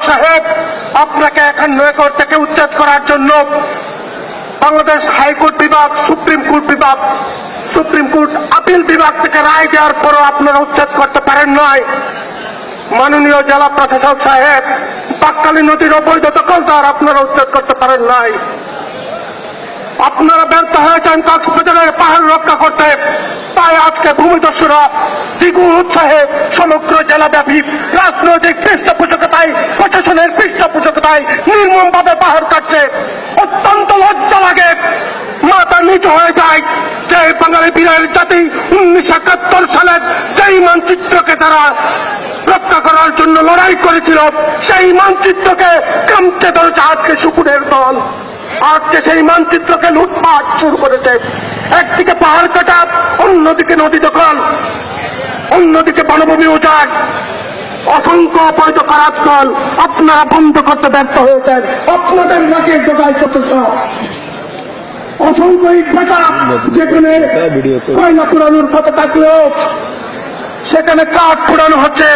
সাহেব, আপনাকে 51 একর থেকে উচ্ছেদ করার জন্য বাংলাদেশ হাইকোর্ট বিভাগ, সুপ্রিম কোর্ট আপিল বিভাগ থেকে রায় দেওয়ার পরও আপনারা উচ্ছেদ করতে পারেন নাই। মাননীয় জেলা প্রশাসক সাহেব, বাকখালী নদীর অবৈধ দখলদার আপনারা উচ্ছেদ করতে পারেন নাই। আপনারা ব্যর্থ হয়েছেন কক্সবাজারের পাহাড় রক্ষা করতে। তাই আজকে ভূমিদস্যুরা দ্বিগুণ উৎসাহে সমগ্র জেলাব্যাপী রাজনৈতিক পৃষ্ঠপোষকতায়, প্রশাসনের পৃষ্ঠপোষকতায় নির্মমভাবে পাহাড় কাটছে। অত্যন্ত লজ্জা লাগে, মাথা নিচু হয়ে যায় যে বাঙালি বীরের জাতি 1971 সালের যেই মানচিত্রকে তারা রক্ষা করার জন্য লড়াই করেছিল, সেই মানচিত্রকে কামতে ধরেছে আজকে শকুনের দল। আজকে সেই মানচিত্রকে লুটপাট শুরু করেছে। একদিকে পাহাড় কাটা, অন্যদিকে নদী দখল, অন্যদিকে বনভূমি উজাড়, অসংখ্য অবৈধ কারাস্থল আপনারা বন্ধ করতে ব্যর্থ হয়েছেন। আপনাদের নাকের ডগায় চতুর্থ অসংখ্য ইট ভাটা, যেখানে কয়লা পুরানোর কথা থাকলেও সেখানে কাঠ পুরানো হচ্ছে।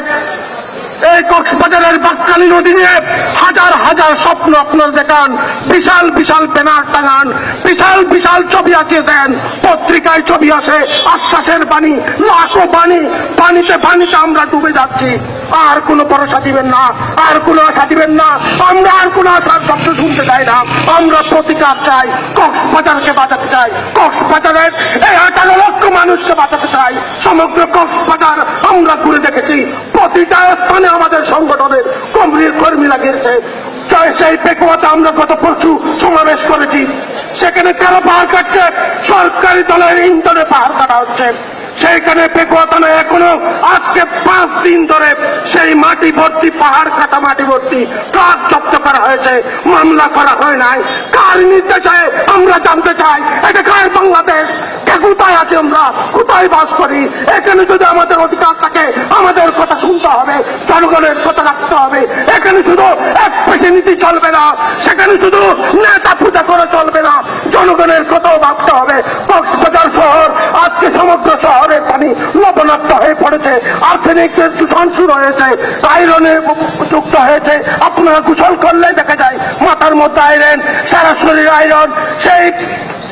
এই কক্সবাজারের বাকখালী নদী নিয়ে হাজার হাজার স্বপ্ন আপনারা দেখান, বিশাল বিশাল ব্যানার টাঙান, বিশাল বিশাল ছবি আঁকিয়ে দেন, পত্রিকায় ছবি আসে, আশ্বাসের বাণী, লাখো বাণী, পানিতে পানিতে আমরা ডুবে যাচ্ছি। আর কোনো ভরসা দিবেন না, আর কোনো আশা দিবেন না। আমরা আর কোনো আশার শব্দ শুনতে চাই না। আমরা প্রতিকার চাই, কক্সবাজারকে বাঁচাতে চাই, কক্সবাজারের এই 18 লক্ষ মানুষকে বাঁচাতে চাই। সমগ্র কক্সবাজার আমরা ঘুরে দেখেছি, প্রতিটা স্থানে আমাদের সংগঠনের কর্মীরা গিয়েছে। সেই পেকুয়াতে আমরা গত পরশু সমাবেশ করেছি, সেখানে কারা পাহাড় কাটছে, সরকারি দলের ইন্ধনে পাহাড় কাটা হচ্ছে। সেইখানে পেকুয়া থানায় এখনো আজকে 5 দিন ধরে সেই মাটি ভর্তি, পাহাড় কাটা মাটি ভর্তি ট্রাক জব্দ করা হয়েছে, মামলা করা হয় নাই। কার নির্দেশে আমরা জানতে চাই, এটা কার বাংলাদেশ? কোথায় আছে আমরা, কোথায় বাস করি? এখানে যদি আমাদের অধিকার থাকে, আমাদের কথা শুনতে হবে, জনগণের কথা রাখতে হবে। এখানে শুধু এক পেশে নীতি চলবে না, সেখানে শুধু নেতা পূজা করে চলবে না, জনগণের কথাও ভাবতে হবে। কক্সবাজার শহর আজকে সমগ্র শহরের পানি লবণাক্ত হয়ে পড়েছে, আর্সেনিকের দূষণ শুরু হয়েছে, আয়রনে যুক্ত হয়েছে। আপনারা গোসল করলে দেখা যায় মাথার মধ্যে আয়রন, সারা শরীর আয়রন। সেই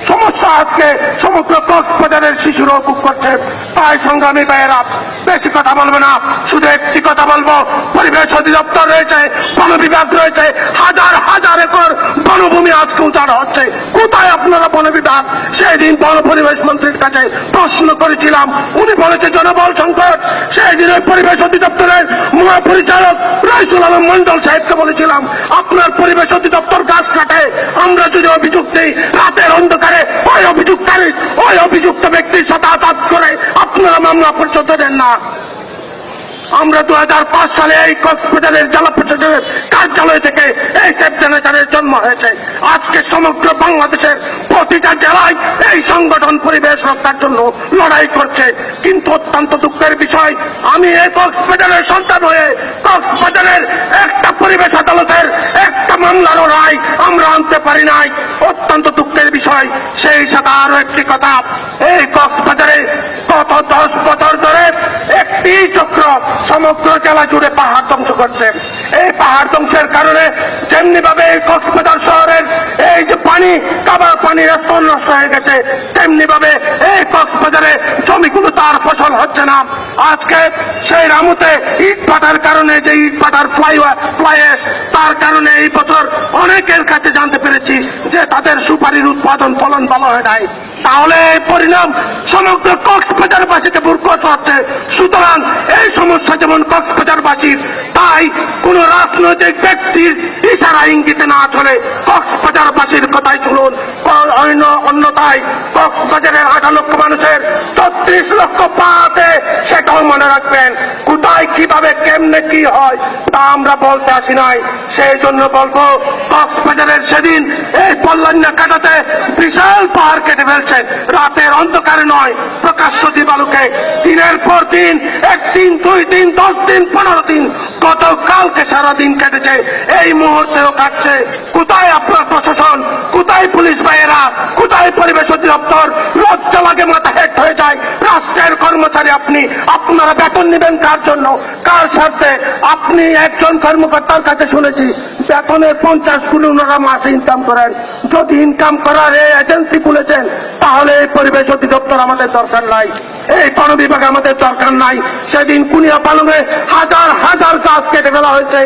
সমস্যা আজকে সমগ্র কক্সবাজারের শিশুরা ভোগ করছে। তাই সংগ্রামী ভাইয়েরা, বেশি কথা বলবে না, শুধু একটি কথা বলবো। পরিবেশ অধিদপ্তর রয়েছে, বন বিভাগ রয়েছে, হাজার হাজার একর বনভূমি আজকে উজাড় হচ্ছে। কোথায় আপনারা বন বিভাগ? সেই দিন বন পরিবেশ মন্ত্রীর কাছে প্রশ্ন করেছিলাম, উনি বলেছে জনবল সংকট। সেই দিন ওই পরিবেশ অধিদপ্তরের মহাপরিচালক রাইসুল আলম মন্ডল সাহেবকে বলেছিলাম, আপনার পরিবেশ অধিদপ্তর গাছ কাটে, আমরা যদি অভিযোগ দিই রাতের অন্ধকারে ওই অভিযুক্ত ব্যক্তির সাথে আঘাত করে আপনারা মামলা পরিশোধ দেন না। আমরা 2005 সালে এই কক্সবাজারের জেলা প্রশাসনের কার্যালয় থেকে এই সেফ জেনারেশনের জন্ম হয়েছে। আজকে সমগ্র বাংলাদেশের প্রতিটা জেলায় এই সংগঠন পরিবেশ রক্ষার জন্য লড়াই করছে। কিন্তু অত্যন্ত দুঃখের বিষয়, আমি এই কক্সবাজারের সন্তান হয়ে কক্সবাজারের একটা পরিবেশ আদালতের একটা মামলারও রায় আমরা আনতে পারি নাই। অত্যন্ত দুঃখের বিষয়। সেই সাথে আরো একটি কথা, এই কক্সবাজারে গত 10 বছর ধরে একটি চক্র সমগ্র জেলা জুড়ে পাহাড় ধ্বংস করছে। এই পাহাড় ধ্বংসের কারণে যেমনি ভাবে এই কক্সবাজার শহরের এই যে পানি, কাবার পানির স্তর নষ্ট হয়ে গেছে, তেমনি ভাবে এই কক্সবাজারে জমিগুলো তার ফসল হচ্ছে না। আজকে সেই রামুতে ইট ভাটার কারণে, যে ইট ভাটার ফ্লাইএস, তার কারণে এই বছর অনেকের কাছে জানতে পেরেছি যে তাদের সুপারির উৎপাদন ফলন ভালো হয় নাই। তাহলে এই পরিণাম সমগ্র কক্সবাজারবাসীকে ভোগ করতে হচ্ছে। সুতরাং এই সমস্যা যেমন কক্সবাজারবাসীর, তাই কোন রাজনৈতিক ব্যক্তির ইশারা ইঙ্গিতে না চলে কক্সবাজারবাসীর কথাই শুনুন। অন্যথায় কক্সবাজারের 18 লক্ষ মানুষের 36 লক্ষ পা আছে, সেটাও মনে রাখবেন। কোথায় কিভাবে কেমনে কি হয় তা আমরা বলতে আসি নাই। সেই জন্য বলবো, কক্সবাজারের সেদিন এই পল্লান্না কাটাতে বিশাল পাহাড় কেটে ফেলছে, রাতের অন্ধকারে নয়, প্রকাশ্য দিবালোকে দিনের পর দিন, 1 দিন 2 দিন 10 দিন 15 দিন, গতকালকে সারাদিন কেটেছে, এই মুহূর্তেও কাটছে। কোথায় আপনার প্রশাসন, কোথায় পুলিশ ভাইয়েরা, কোথায় পরিবেশ অধিদপ্তর? লজ্জা লাগে, মাথা হেট হয়ে যায়। রাষ্ট্রের কর্মচারী আপনি, আপনারা বেতন নেবেন কার জন্য, কার স্বার্থে? আপনি একজন কর্মকর্তার কাছে শুনেছি বেতনের 50 গুণ ওনারা মাসে ইনকাম করেন। যদি ইনকাম করার এই এজেন্সি খুলেছেন তাহলে এই পরিবেশ অধিদপ্তর আমাদের দরকার নাই, এই বন বিভাগ আমাদের দরকার নাই। সেদিন কুনিয়া পালনে হাজার হাজার গাছ কেটে ফেলা হয়েছে।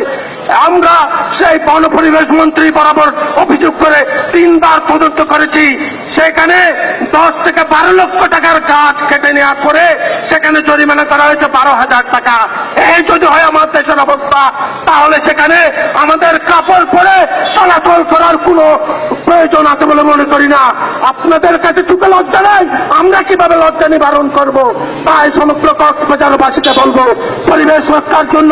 আমরা সেই বন পরিবেশ মন্ত্রী বরাবর অভিযোগ করে 3 বার তদন্ত করেছি। সেখানে 10 থেকে 12 লক্ষ টাকার গাছ কেটে নেওয়ার পরে সেখানে জরিমানা করা হয়েছে 12,000 টাকা। এই যদি হয় আমার দেশের অবস্থা, তাহলে সেখানে আমাদের কাপড় পরে চলাচল করার কোনো প্রয়োজন আছে বলে মনে করি না। আপনাদের কাছে চুপে লজ্জা নাই, আমরা কিভাবে লজ্জা নিবারণ করব? তাই সমগ্র কক্সবাজারবাসীকে বলবো, পরিবেশ রক্ষার জন্য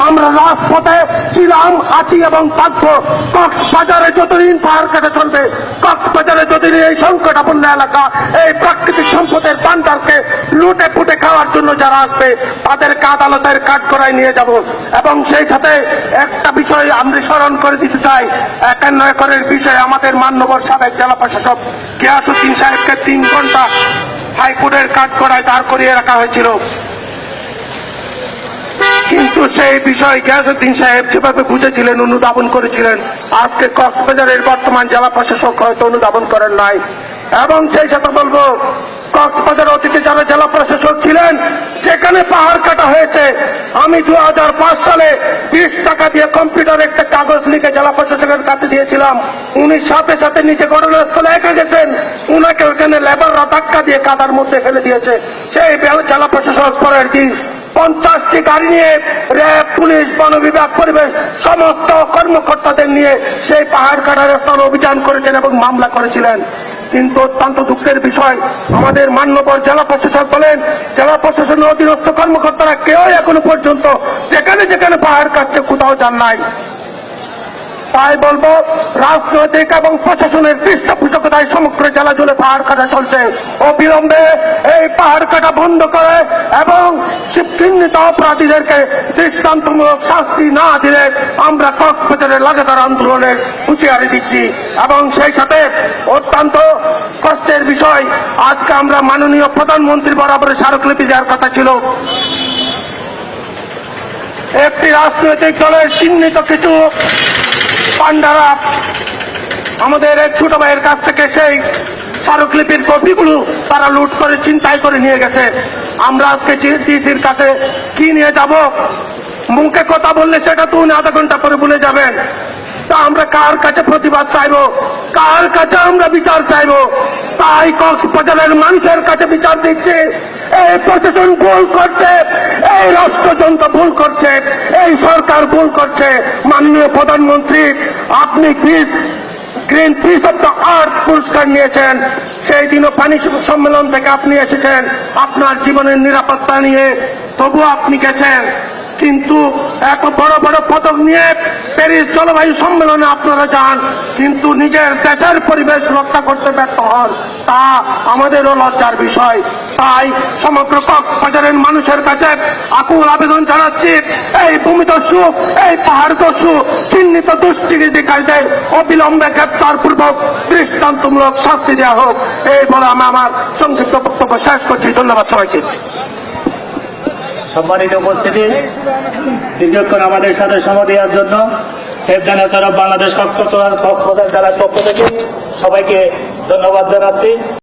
আমরা রাজপথে ছিলাম, আছি এবং থাকবো। কক্সবাজারে যতদিন পাহাড় কাটা চলবে, কক্সবাজারে যতদিন এই সংকটাপন্ন এলাকা, এই প্রাকৃতিক সম্পদের ভান্ডারকে লুটে পুটে খাওয়ার জন্য যারা আসবে তাদেরকে আদালতের কাঠগড়ায় নিয়ে যাব। এবং সেই সাথে একটা বিষয় আমরা স্মরণ করে দিতে চাই, 51 একরের বিষয়ে আমাদের মান্যবর সাবেক জেলা প্রশাসক গিয়াসউদ্দিন সাহেবকে 3 ঘন্টা হাইকোর্টের কাঠগড়ায় দাঁড় করিয়ে রাখা হয়েছিল। কিন্তু সেই বিষয় গিয়াসউদ্দিন সাহেব যেভাবে বুঝেছিলেন, অনুধাবন করেছিলেন, আজকে কক্সবাজারের বর্তমান জেলা প্রশাসক হয়তো অনুধাবন করেন নাই। এবং সেই সাথে বলবো, কক্সবাজার অতীতে যারা জেলা প্রশাসক ছিলেন, যেখানে পাহাড় কাটা হয়েছে, আমি 2005 সালে 20 টাকা দিয়ে কম্পিউটার একটা কাগজ লিখে জেলা প্রশাসকের কাছে দিয়েছিলাম। উনি সাথে সাথে নিচে ঘটনাস্থলে একা গেছেন, উনাকে ওখানে লেবাররা ধাক্কা দিয়ে কাদার মধ্যে ফেলে দিয়েছে। সেই জেলা প্রশাসক পরের দিন 50টি গাড়ি নিয়ে র্যাব, পুলিশ, বন বিভাগ, পরিবেশ সমস্ত কর্মকর্তাদের নিয়ে সেই পাহাড় কাটার স্থানে অভিযান করেছেন এবং মামলা করেছিলেন। কিন্তু অত্যন্ত দুঃখের বিষয়, আমাদের মান্যবর জেলা প্রশাসক বলেন, জেলা প্রশাসনের অধীনস্থ কর্মকর্তারা কেউ এখনো পর্যন্ত যেখানে যেখানে পাহাড় কাটছে কোথাও যান নাই। তাই বলবো, রাজনৈতিক এবং প্রশাসনের পৃষ্ঠপোষকতায় সমগ্র জেলা জুড়ে পাহাড় কাটা চলছে। অবিলম্বে এই পাহাড় কাটা বন্ধ করে এবং চিহ্নিত অপরাধীদেরকে দৃষ্টান্তমূলক শাস্তি না দিলে আমরা কক্সবাজারের লাগাতার আন্দোলনের হুঁশিয়ারি দিচ্ছি। এবং সেই সাথে অত্যন্ত কষ্টের বিষয়, আজকে আমরা মাননীয় প্রধানমন্ত্রী বরাবর স্মারকলিপি দেওয়ার কথা ছিল। একটি রাজনৈতিক দলের চিহ্নিত কিছু পান্ডারা আমাদের এক ছোট ভাইয়ের কাছ থেকে সেই স্মারকলিপির কপিগুলো তারা লুট করে ছিনতাই করে নিয়ে গেছে। আমরা আজকে ডিসির কাছে কি নিয়ে যাব? মুখে কথা বললে সেটা তো উনি আধা ঘন্টা পরে ভুলে যাবেন। তা আমরা কার কাছে প্রতিবাদ চাইবো? কার কাছে আমরা বিচার চাইবো? তাই কক্সবাজারের মানুষের কাছে বিচার দিচ্ছে। এই প্রশাসন ভুল করছে, এই রাষ্ট্রযন্ত্র ভুল করছে, এই সরকার ভুল করছে। মাননীয় প্রধানমন্ত্রী, আপনি green piece of the earth পুরস্কার নিয়েছেন, সেই দিনও পানি সম্মেলন থেকে আপনি এসেছেন আপনার জীবনের নিরাপত্তা নিয়ে, তবুও আপনি গেছেন। কিন্তু এত বড় বড় পদক নিয়ে প্যারিস জলবায়ু সম্মেলনে আপনারা যান, কিন্তু নিজের দেশের পরিবেশ রক্ষা করতে ব্যর্থ হন, তা আমাদেরও লজ্জার বিষয়। তাই সমগ্র কক্সবাজারের মানুষের কাছে আকুল আবেদন জানাচ্ছি, এই ভূমিদস্যু, এই পাহাড়দস্যু চিহ্নিত দুষ্কৃতিকারীদের অবিলম্বে গ্রেপ্তার পূর্বক দৃষ্টান্তমূলক শাস্তি দেওয়া হোক। এই বলে আমি আমার সংক্ষিপ্ত বক্তব্য শেষ করছি। ধন্যবাদ সবাইকে। সম্মানিত উপস্থিতি, দীর্ঘক্ষণ আমাদের সাথে সময় দেওয়ার জন্য save the nature of Bangladesh Cox's Bazar জেলার পক্ষ থেকে সবাইকে ধন্যবাদ জানাচ্ছি।